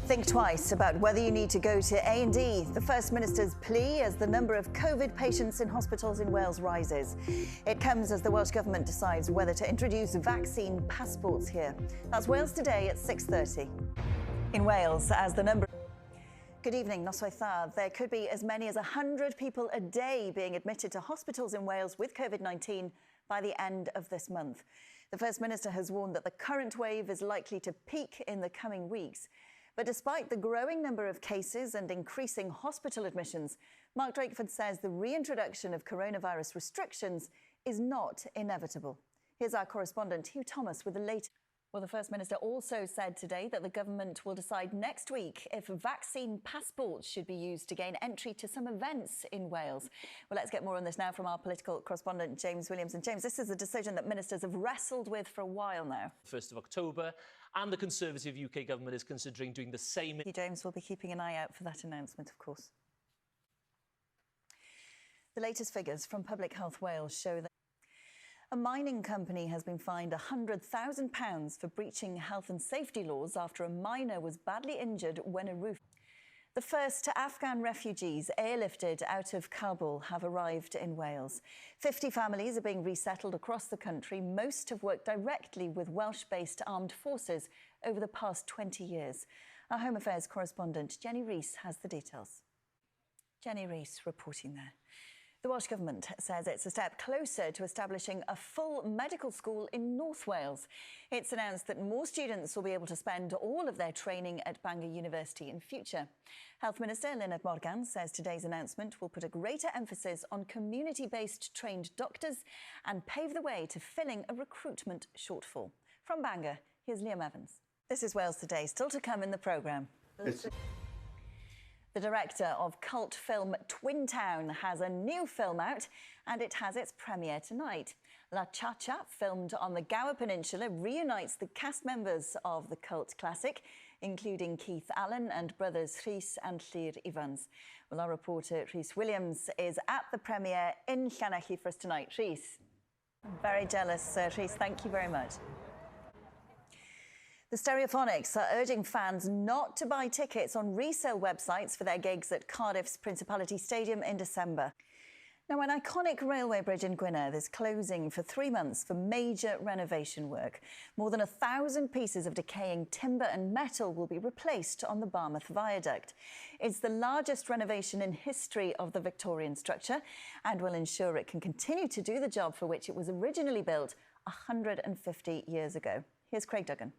Think twice about whether you need to go to A&E. The First Minister's plea as the number of COVID patients in hospitals in Wales rises. It comes as the Welsh Government decides whether to introduce vaccine passports here. That's Wales Today at 6:30. In Wales, as the number... Good evening, Noswaith Dda. There could be as many as 100 people a day being admitted to hospitals in Wales with COVID-19 by the end of this month. The First Minister has warned that the current wave is likely to peak in the coming weeks. But despite the growing number of cases and increasing hospital admissions, Mark Drakeford says the reintroduction of coronavirus restrictions is not inevitable. Here's our correspondent, Hugh Thomas, with the latest. Well, the First Minister also said today that the government will decide next week if vaccine passports should be used to gain entry to some events in Wales. Well, let's get more on this now from our political correspondent, James Williams. And James, this is a decision that ministers have wrestled with for a while now. 1st of October, and the Conservative UK government is considering doing the same. James will be keeping an eye out for that announcement, of course. The latest figures from Public Health Wales show that a mining company has been fined £100,000 for breaching health and safety laws after a miner was badly injured when a roof... The first Afghan refugees airlifted out of Kabul have arrived in Wales. 50 families are being resettled across the country. Most have worked directly with Welsh-based armed forces over the past 20 years. Our Home Affairs correspondent Jenny Rees has the details. Jenny Rees reporting there. The Welsh Government says it's a step closer to establishing a full medical school in North Wales. It's announced that more students will be able to spend all of their training at Bangor University in future. Health Minister Lyned Morgan says today's announcement will put a greater emphasis on community-based trained doctors and pave the way to filling a recruitment shortfall. From Bangor, here's Liam Evans. This is Wales Today, still to come in the programme. The director of cult film Twin Town has a new film out and it has its premiere tonight. La Cha-Cha, filmed on the Gower Peninsula, reunites the cast members of the cult classic, including Keith Allen and brothers Rhys and Llyr Evans. Well, our reporter Rhys Williams is at the premiere in Llanelli for us tonight. Rhys, very jealous. Rhys, thank you very much. The Stereophonics are urging fans not to buy tickets on resale websites for their gigs at Cardiff's Principality Stadium in December. Now, an iconic railway bridge in Gwynedd is closing for 3 months for major renovation work. More than 1,000 pieces of decaying timber and metal will be replaced on the Barmouth Viaduct. It's the largest renovation in history of the Victorian structure and will ensure it can continue to do the job for which it was originally built 150 years ago. Here's Craig Duggan.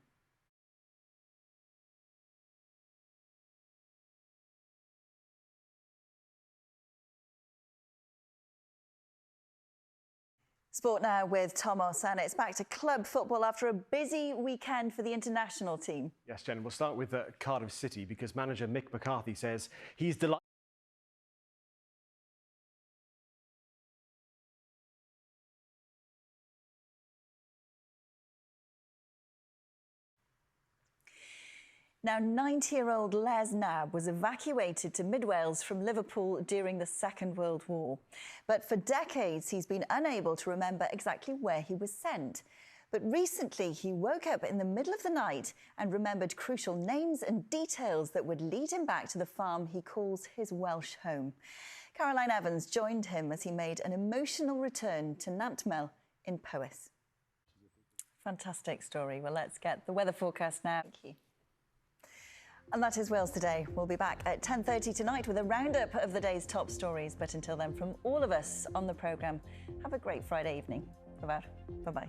Sport now with Thomas, and it's back to club football after a busy weekend for the international team. Yes, Jen, we'll start with Cardiff City because manager Mick McCarthy says he's delighted. Now, 90-year-old Les Nab was evacuated to Mid-Wales from Liverpool during the Second World War. But for decades, he's been unable to remember exactly where he was sent. But recently, he woke up in the middle of the night and remembered crucial names and details that would lead him back to the farm he calls his Welsh home. Caroline Evans joined him as he made an emotional return to Nantmel in Powys. Fantastic story. Well, let's get the weather forecast now. Thank you. And that is Wales Today. We'll be back at 10:30 tonight with a roundup of the day's top stories. But until then, from all of us on the programme, have a great Friday evening. Bye-bye.